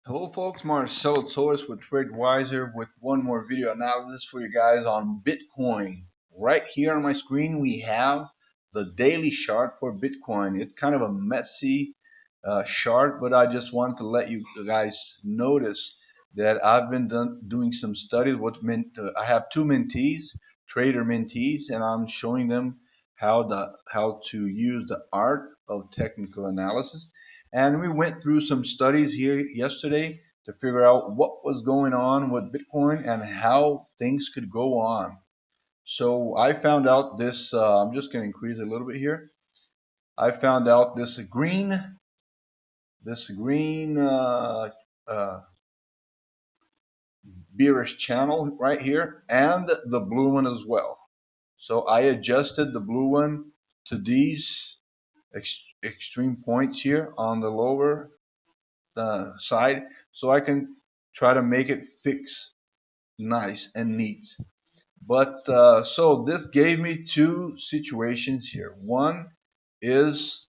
Hello folks, Marcelo Torres with TradeWiser with one more video analysis for you guys on Bitcoin. Right here on my screen we have the daily chart for Bitcoin. It's kind of a messy chart, but I just wanted to let you guys notice that I've been doing some studies. I have two mentees, trader mentees, and I'm showing them how to use the art of technical analysis. And we went through some studies here yesterday to figure out what was going on with Bitcoin and how things could go on. So I found out this, I'm just going to increase it a little bit here. I found out this green uh, bearish channel right here and the blue one as well. So I adjusted the blue one to these extreme points here on the lower side so I can try to make it fix nice and neat. But so this gave me two situations here. One is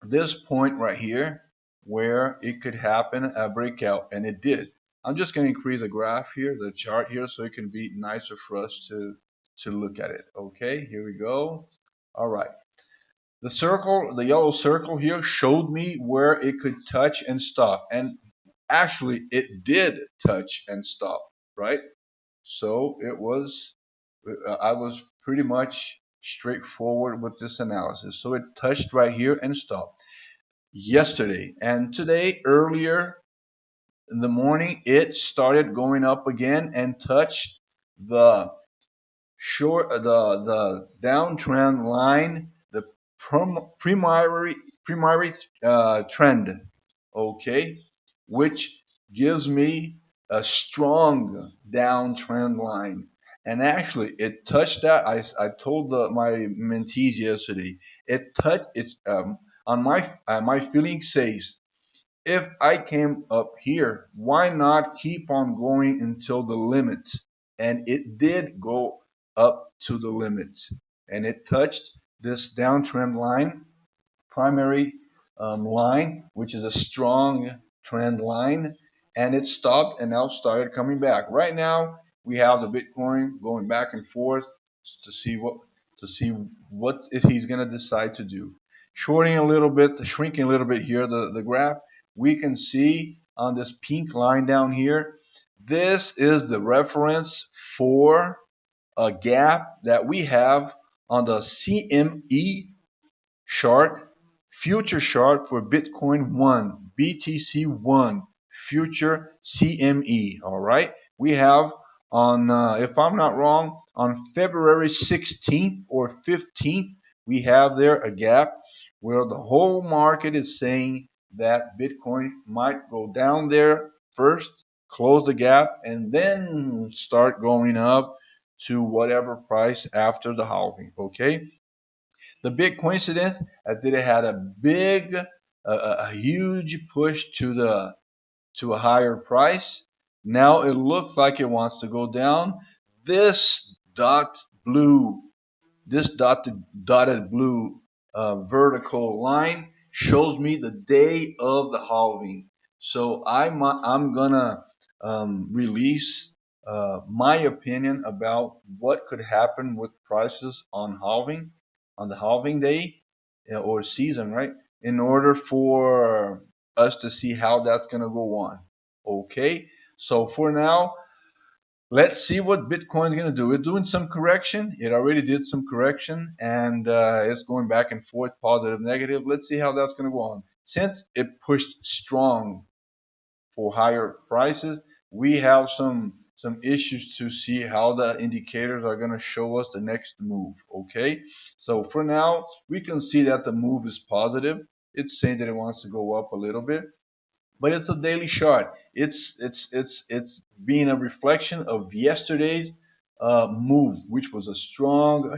this point right here where it could happen a breakout, and it did. I'm just going to increase the graph here, the chart here, so it can be nicer for us to look at it. Okay, here we go. All right. The circle, the yellow circle here showed me where it could touch and stop. And actually it did touch and stop, right? So I was pretty much straightforward with this analysis. So it touched right here and stopped yesterday. And today, earlier in the morning, it started going up again and touched the the downtrend line, the primary trend, okay, which gives me a strong downtrend line. And actually, it touched that. I told my mentees yesterday. It touched. It's on my feeling says if I came up here, why not keep on going until the limit? And it did go up to the limit, and it touched this downtrend line, primary line, which is a strong trend line, and it stopped and now started coming back. Right now, we have the Bitcoin going back and forth to see what he's going to decide to do. Shorting a little bit, shrinking a little bit here, the graph, we can see on this pink line down here, this is the reference for a gap that we have on the CME chart, future chart for Bitcoin 1, BTC 1, future CME. All right. We have on, if I'm not wrong, on February 16th or 15th, we have there a gap where the whole market is saying that Bitcoin might go down there first, close the gap, and then start going up to whatever price after the halving. Okay. The big coincidence is that it had a huge push to a higher price. Now it looks like it wants to go down. This dotted blue vertical line shows me the day of the halving. So I'm gonna release my opinion about what could happen with prices on the halving day or season, right? In order for us to see how that's going to go on. Okay, so for now, let's see what Bitcoin is going to do. It's doing some correction. It already did some correction, and it's going back and forth, positive, negative. Let's see how that's going to go on. Since it pushed strong for higher prices, we have some issues to see how the indicators are going to show us the next move. Okay, so for now we can see that the move is positive. It's saying that it wants to go up a little bit, but it's a daily chart. It's being a reflection of yesterday's move, which was a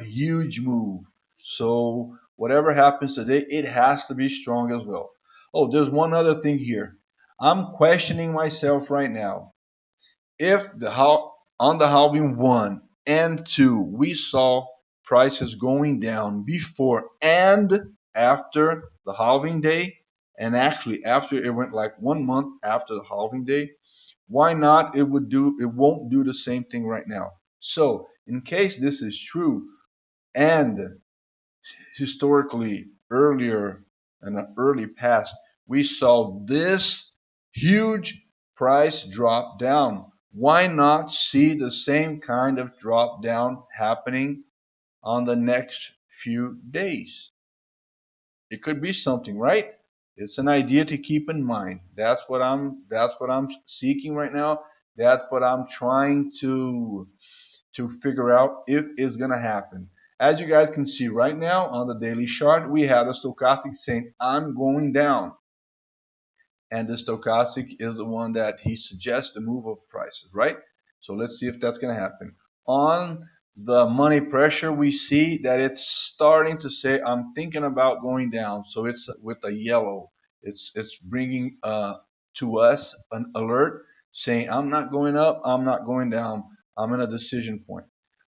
huge move. So whatever happens today, it has to be strong as well. Oh, there's one other thing here. I'm questioning myself right now. If on the halving 1 and 2 we saw prices going down before and after the halving day, and actually after it went like 1 month after the halving day, why not it won't do the same thing right now. So in case this is true, and historically earlier in the early past we saw this huge price drop down, why not see the same kind of drop down happening on the next few days? It could be something, right? It's an idea to keep in mind. That's what I'm seeking right now. That's what I'm trying to figure out if it's gonna happen. As you guys can see right now on the daily chart, we have the stochastic saying I'm going down, and the stochastic is the one that he suggests the move of prices, right? So let's see if that's gonna happen. On the money pressure, we see that it's starting to say I'm thinking about going down. So it's with a yellow. It's bringing to us an alert saying I'm not going up, I'm not going down. I'm in a decision point.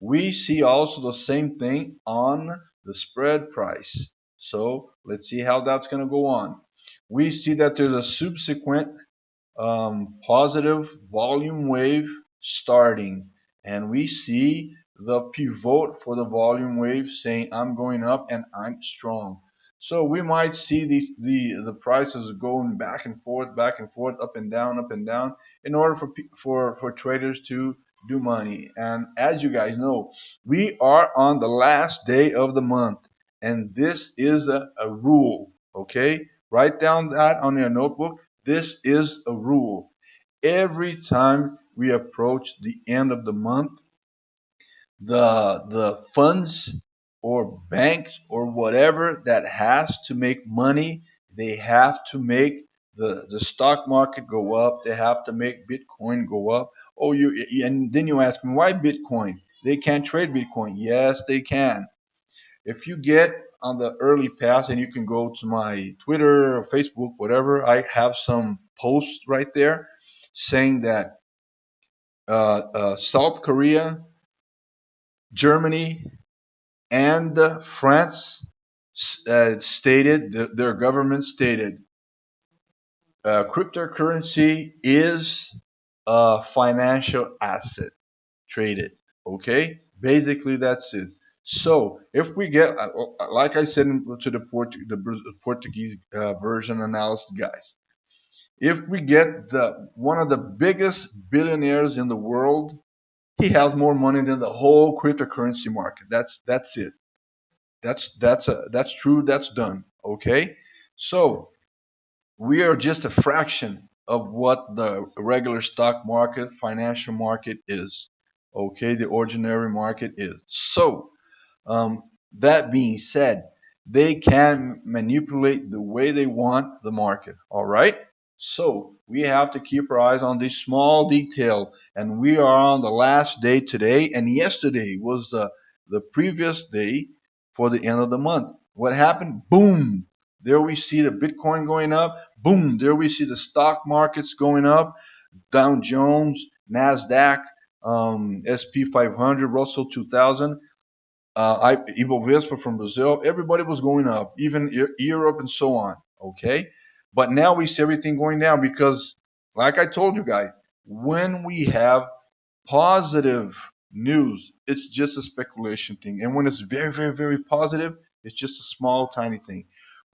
We see also the same thing on the spread price. So let's see how that's going to go on. We see that there's a subsequent positive volume wave starting, and we see the pivot for the volume wave saying I'm going up and I'm strong. So we might see the prices going back and forth, up and down, in order for traders to do money. And as you guys know, we are on the last day of the month, and this is a rule. Okay, write down that on your notebook. This is a rule. Every time we approach the end of the month, the funds or banks or whatever that has to make money, they have to make the stock market go up. They have to make Bitcoin go up. Oh, and then you ask me why Bitcoin? They can't trade Bitcoin. Yes, they can. If you get on the early pass, and you can go to my Twitter or Facebook, whatever, I have some posts right there saying that South Korea, Germany, and France stated, their government stated, cryptocurrency is a financial asset traded. Okay, basically that's it. So if we get, like I said to the Portuguese version analysis guys, if we get the one of the biggest billionaires in the world, he has more money than the whole cryptocurrency market. That's it. That's true. That's done. Okay. So we are just a fraction of what the regular stock market, financial market is. Okay, the ordinary market is. So um, that being said, they can manipulate the way they want the market. All right. So we have to keep our eyes on this small detail, and we are on the last day today, and yesterday was the previous day for the end of the month. What happened? Boom! There we see the Bitcoin going up. Boom! There we see the stock markets going up. Dow Jones, Nasdaq, SP 500, Russell 2000, Ibovespa from Brazil. Everybody was going up, even Europe and so on. Okay, but now we see everything going down because, like I told you guys, when we have positive news, it's just a speculation thing, and when it's very, very, very positive, it's just a small, tiny thing.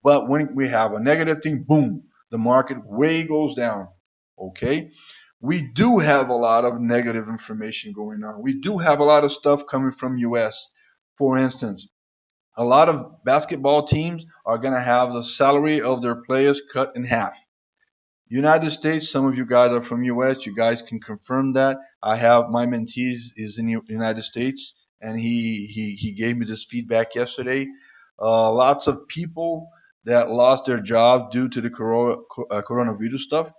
But when we have a negative thing, boom, the market way goes down. Okay, we do have a lot of negative information going on. We do have a lot of stuff coming from US. For instance, a lot of basketball teams are going to have the salary of their players cut in half. United States, some of you guys are from US, you guys can confirm that. I have my mentees is in the United States, and he gave me this feedback yesterday. Lots of people that lost their job due to the coronavirus stuff,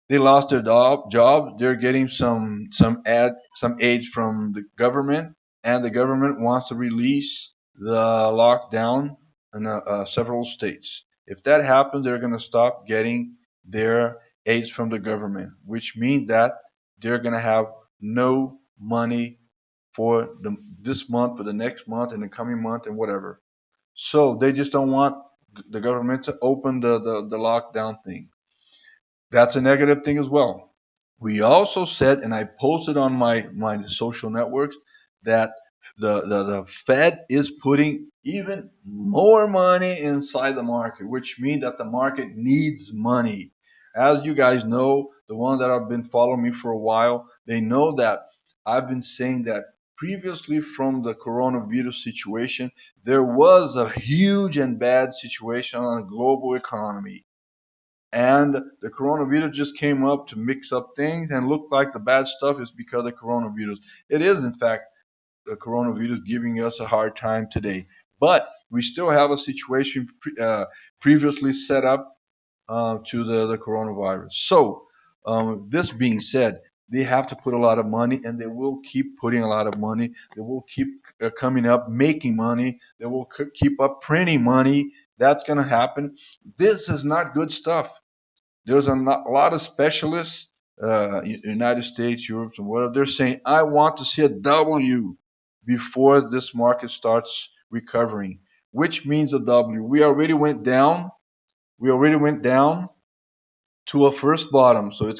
they lost their job. They're getting some aid from the government, and the government wants to release the lockdown in several states. If that happens, they're going to stop getting their aids from the government, which means that they're going to have no money for this month, for the next month, and the coming month, and whatever. So they just don't want the government to open the lockdown thing. That's a negative thing as well. We also said, and I posted on my social networks, that the Fed is putting even more money inside the market, which means that the market needs money. As you guys know, the ones that have been following me for a while, they know that I've been saying that previously from the coronavirus situation, there was a huge and bad situation on the global economy, and the coronavirus just came up to mix up things and look like the bad stuff is because of coronavirus. It is, in fact, the coronavirus giving us a hard time today. But we still have a situation previously set up to the coronavirus. So, this being said, they have to put a lot of money, and they will keep putting a lot of money. They will keep coming up, making money. They will keep up printing money. That's going to happen. This is not good stuff. There's a lot of specialists, United States, Europe, and whatever. They're saying, I want to see a W before this market starts recovering, which means a W. We already went down. We already went down to a first bottom. So it's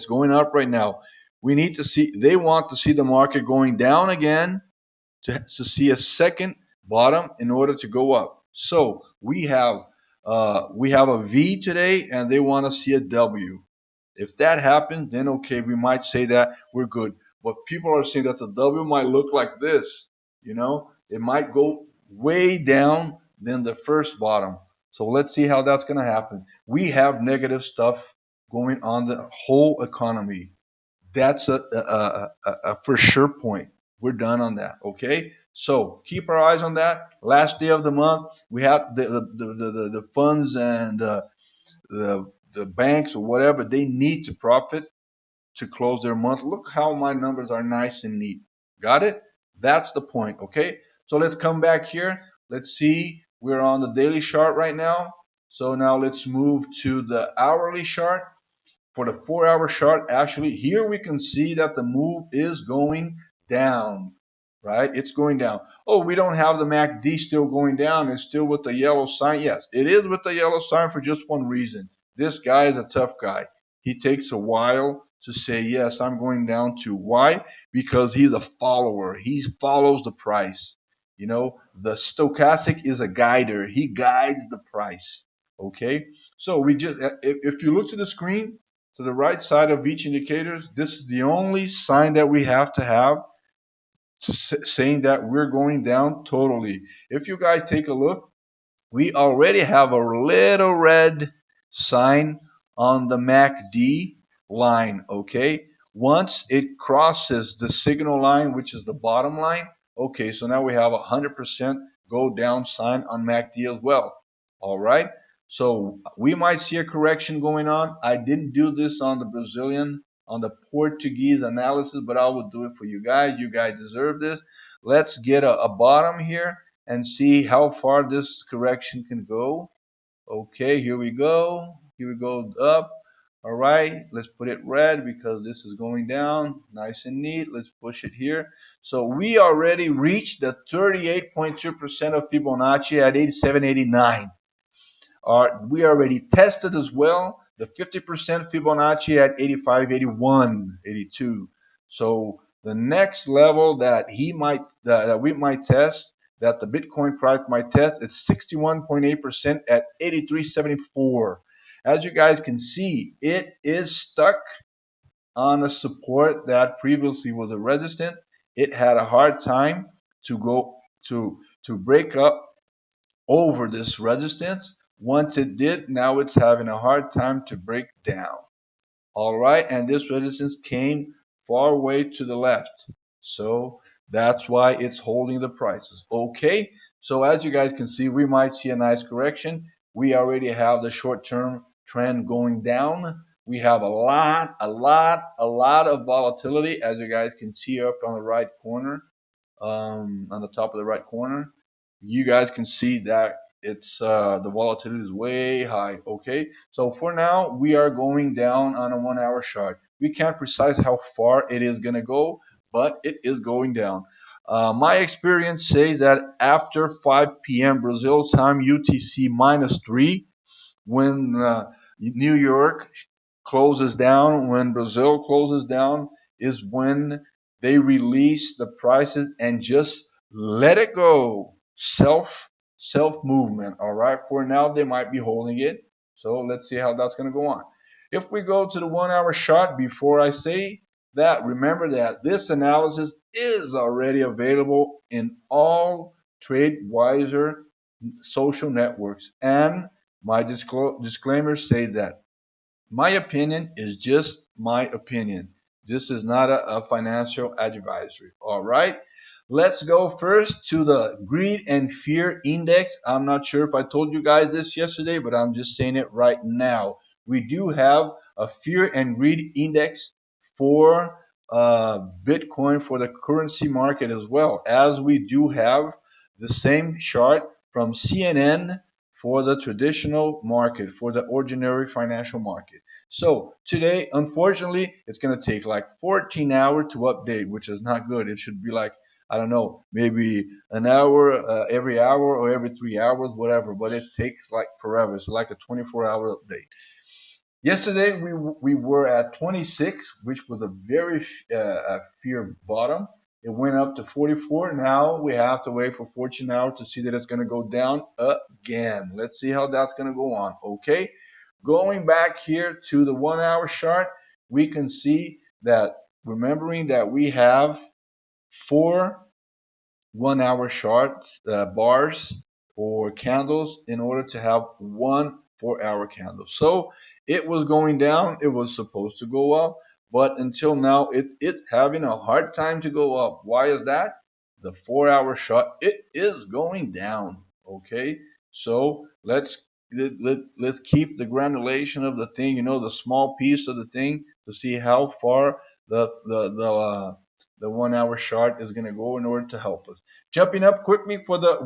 going up right now. We need to see, they want to see the market going down again to see a second bottom in order to go up. So we have a V today, and they want to see a W. If that happens, then okay, we might say that we're good. But people are saying that the W might look like this. It might go way down than the first bottom. So let's see how that's going to happen. We have negative stuff going on the whole economy. That's a for sure point. We're done on that. Okay. So keep our eyes on that. Last day of the month, we have the funds and the banks or whatever, they need to profit to close their month. Look how my numbers are nice and neat. Got it? That's the point. Okay. So let's come back here. Let's see. We're on the daily chart right now. So now let's move to the hourly chart. For the 4-hour chart, actually, here we can see that the move is going down, right? It's going down. Oh, we don't have the MACD still going down. It's still with the yellow sign. Yes, it is with the yellow sign for just one reason. This guy is a tough guy. He takes a while to say, yes, I'm going down to. Why? Because he's a follower. He follows the price. The stochastic is a guider. He guides the price. Okay? So if you look to the screen, to the right side of each indicator, this is the only sign that we have to have saying that we're going down totally. If you guys take a look, we already have a little red sign on the MACD line, okay? Once it crosses the signal line, which is the bottom line, okay, so now we have a 100% go down sign on MACD as well, all right? So we might see a correction going on. I didn't do this on the Brazilian, on the Portuguese analysis, but I will do it for you guys. You guys deserve this. Let's get a bottom here and see how far this correction can go. Okay, here we go. Here we go up. All right, let's put it red because this is going down. Nice and neat. Let's push it here. So we already reached the 38.2% of Fibonacci at 87.89. We already tested as well the 50% Fibonacci at 85.81, 82. So the next level that we might test, that the Bitcoin price might test, is 61.8% at 83.74. As you guys can see, it is stuck on a support that previously was a resistance. It had a hard time to go to break up over this resistance. Once it did, now it's having a hard time to break down. All right, and this resistance came far way to the left. So that's why it's holding the prices. Okay, so as you guys can see, we might see a nice correction. We already have the short-term trend going down. We have a lot of volatility, as you guys can see up on the right corner, on the top of the right corner. You guys can see that it's the volatility is way high. Okay, so for now we are going down on a 1-hour chart. We can't precise how far it is going to go, but it is going down. My experience says that after 5 p.m. Brazil time, UTC -3, when New York closes down, when Brazil closes down, is when they release the prices and just let it go. Self movement. All right. For now, they might be holding it. So let's see how that's going to go on. If we go to the 1 hour chart, before I say that, remember that this analysis is already available in all TradeWiser social networks, and my disclaimer says that my opinion is just my opinion. This is not a financial advisory. All right. Let's go first to the greed and fear index. I'm not sure if I told you guys this yesterday, but I'm just saying it right now. We do have a fear and greed index for Bitcoin, for the currency market as well, as we do have the same chart from CNN for the traditional market, for the ordinary financial market. So today, unfortunately, it's going to take like 14 hours to update, which is not good. It should be like, I don't know, maybe an hour every hour or every 3 hours, whatever. But it takes like forever. It's like a 24-hour update. Yesterday we were at 26, which was a very fear bottom. It went up to 44. Now we have to wait for 14 hours to see that it's going to go down again. Let's see how that's going to go on. Okay, going back here to the 1 hour chart, we can see that, remembering that we have 4 1 hour chart bars or candles in order to have 1 4 hour candle. So it was going down. It was supposed to go up, but until now it's having a hard time to go up. Why is that? The 4 hour chart, it is going down. Okay, so let's keep the granulation of the thing, the small piece of the thing, to see how far the 1 hour chart is going to go in order to help us. Jumping up quickly for the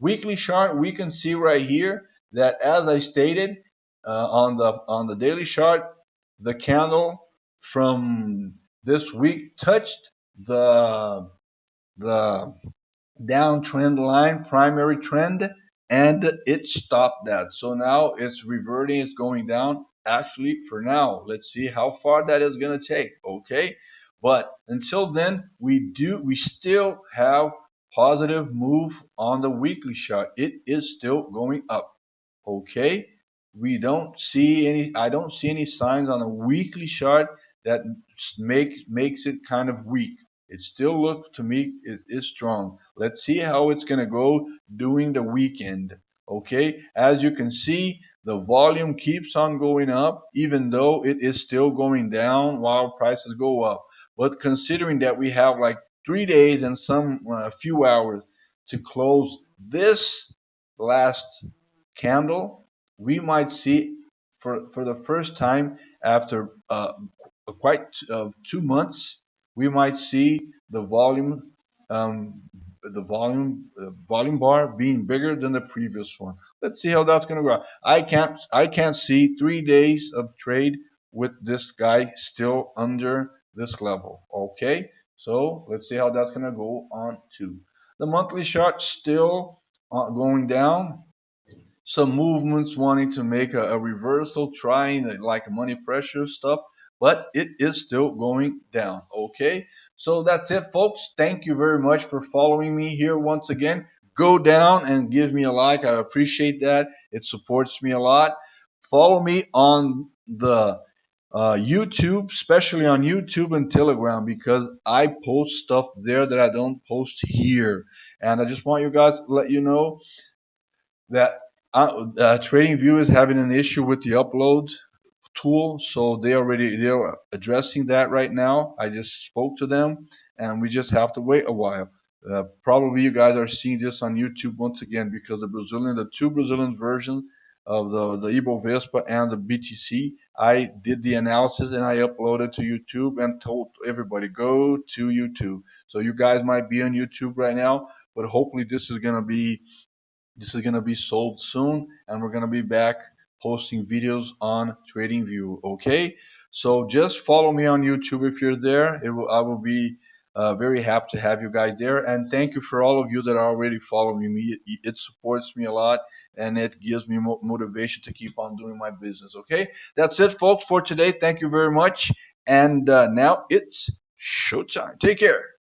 weekly chart, we can see right here that, as I stated, on the daily chart, the candle from this week touched the downtrend line, primary trend, and it stopped that. So now it's reverting, it's going down. Actually, for now, let's see how far that is going to take. Okay, but until then, we still have positive move on the weekly chart. It is still going up. Okay, I don't see any signs on a weekly chart that makes it kind of weak. It still looks to me it is strong. Let's see how it's going to go during the weekend. Okay, as you can see, the volume keeps on going up, even though it is still going down while prices go up. But considering that we have like 3 days and some few hours to close this last candle, we might see, for the first time after quite 2 months, we might see the volume bar being bigger than the previous one. Let's see how that's going to go. I can't see 3 days of trade with this guy still under this level. Okay, so let's see how that's going to go on too. The monthly chart still going down. Some movements wanting to make a reversal, trying like money pressure stuff, but it is still going down. Okay, so that's it, folks. Thank you very much for following me here once again. Go down and give me a like. I appreciate that. It supports me a lot. Follow me on the YouTube, especially on YouTube and Telegram, because I post stuff there that I don't post here. And I just want you guys to let you know that TradingView is having an issue with the upload tool, so they're addressing that right now. I just spoke to them, and we just have to wait a while. Probably you guys are seeing this on YouTube once again, because the two Brazilian versions of the Ibovespa and the BTC, I did the analysis and I uploaded to YouTube and told everybody, go to YouTube. So you guys might be on YouTube right now, but hopefully this is gonna be solved soon, and we're gonna be back posting videos on TradingView. Okay, so just follow me on YouTube if you're there. I will be Very happy to have you guys there, and thank you for all of you that are already following me. It supports me a lot, and it gives me motivation to keep on doing my business. Okay, that's it, folks, for today. Thank you very much, and now it's showtime. Take care.